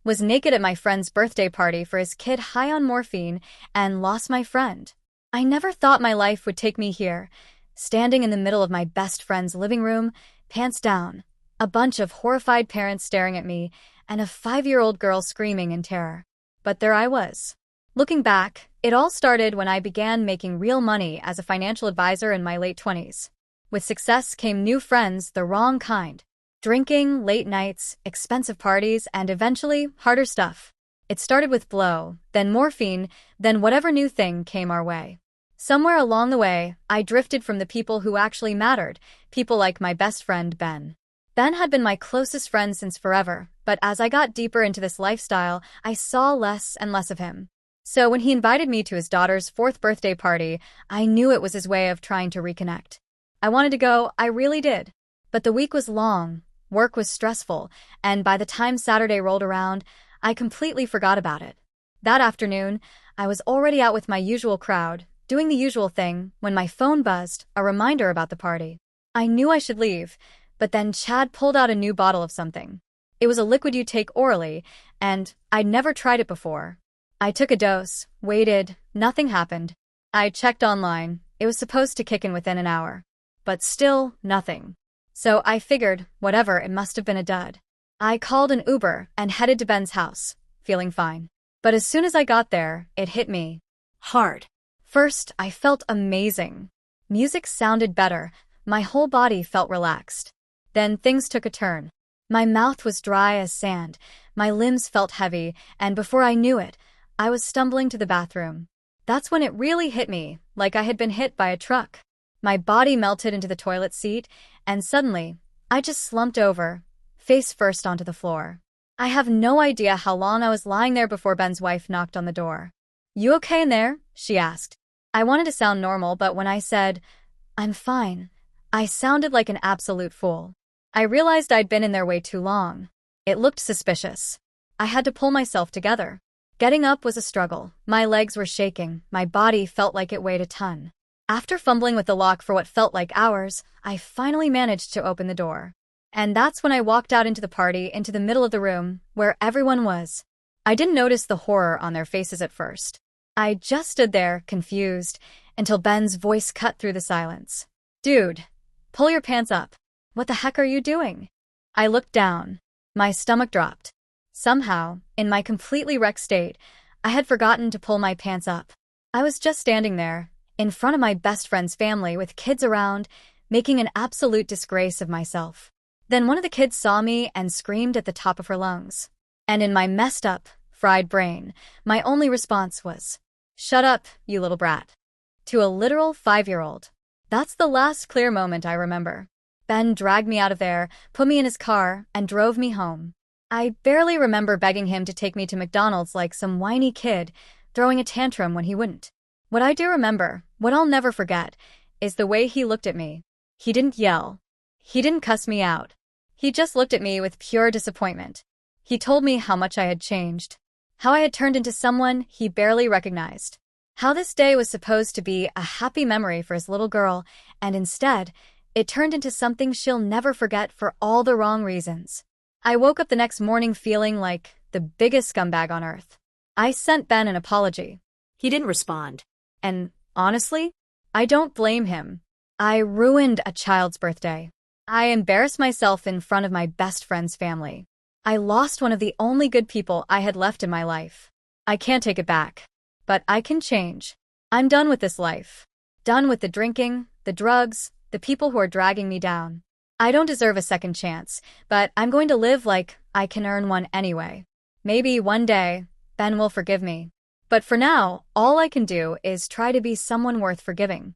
was naked at my friend's birthday party for his kid high on morphine, and lost my friend. I never thought my life would take me here, standing in the middle of my best friend's living room, pants down, a bunch of horrified parents staring at me, and a 5-year-old girl screaming in terror. But there I was. Looking back, it all started when I began making real money as a financial advisor in my late 20s. With success came new friends, the wrong kind. Drinking, late nights, expensive parties, and eventually, harder stuff. It started with blow, then morphine, then whatever new thing came our way. Somewhere along the way, I drifted from the people who actually mattered, people like my best friend Ben. Ben had been my closest friend since forever, but as I got deeper into this lifestyle, I saw less and less of him. So when he invited me to his daughter's 4th birthday party, I knew it was his way of trying to reconnect. I wanted to go, I really did. But the week was long, work was stressful, and by the time Saturday rolled around, I completely forgot about it. That afternoon, I was already out with my usual crowd, doing the usual thing, when my phone buzzed, a reminder about the party. I knew I should leave, but then Chad pulled out a new bottle of something. It was a liquid you take orally, and I'd never tried it before. I took a dose, waited, nothing happened. I checked online, it was supposed to kick in within an hour. But still, nothing. So I figured, whatever, it must have been a dud. I called an Uber and headed to Ben's house, feeling fine. But as soon as I got there, it hit me hard. First, I felt amazing. Music sounded better, my whole body felt relaxed. Then things took a turn. My mouth was dry as sand, my limbs felt heavy, and before I knew it, I was stumbling to the bathroom. That's when it really hit me, like I had been hit by a truck. My body melted into the toilet seat, and suddenly, I just slumped over, face first onto the floor. I have no idea how long I was lying there before Ben's wife knocked on the door. "You okay in there?" she asked. I wanted to sound normal, but when I said, "I'm fine," I sounded like an absolute fool. I realized I'd been in there way too long. It looked suspicious. I had to pull myself together. Getting up was a struggle. My legs were shaking, my body felt like it weighed a ton. After fumbling with the lock for what felt like hours, I finally managed to open the door. And that's when I walked out into the party, into the middle of the room, where everyone was. I didn't notice the horror on their faces at first. I just stood there, confused, until Ben's voice cut through the silence. "Dude, pull your pants up. What the heck are you doing?" I looked down. My stomach dropped. Somehow, in my completely wrecked state, I had forgotten to pull my pants up. I was just standing there, in front of my best friend's family with kids around, making an absolute disgrace of myself. Then one of the kids saw me and screamed at the top of her lungs. And in my messed up, fried brain, my only response was, "Shut up, you little brat." To a literal 5-year-old. That's the last clear moment I remember. Ben dragged me out of there, put me in his car, and drove me home. I barely remember begging him to take me to McDonald's like some whiny kid, throwing a tantrum when he wouldn't. What I do remember, what I'll never forget, is the way he looked at me. He didn't yell. He didn't cuss me out. He just looked at me with pure disappointment. He told me how much I had changed, how I had turned into someone he barely recognized, how this day was supposed to be a happy memory for his little girl, and instead, it turned into something she'll never forget for all the wrong reasons. I woke up the next morning feeling like the biggest scumbag on earth. I sent Ben an apology. He didn't respond. And honestly, I don't blame him. I ruined a child's birthday. I embarrassed myself in front of my best friend's family. I lost one of the only good people I had left in my life. I can't take it back. But I can change. I'm done with this life. Done with the drinking, the drugs, the people who are dragging me down. I don't deserve a second chance, but I'm going to live like I can earn one anyway. Maybe one day, Ben will forgive me. But for now, all I can do is try to be someone worth forgiving.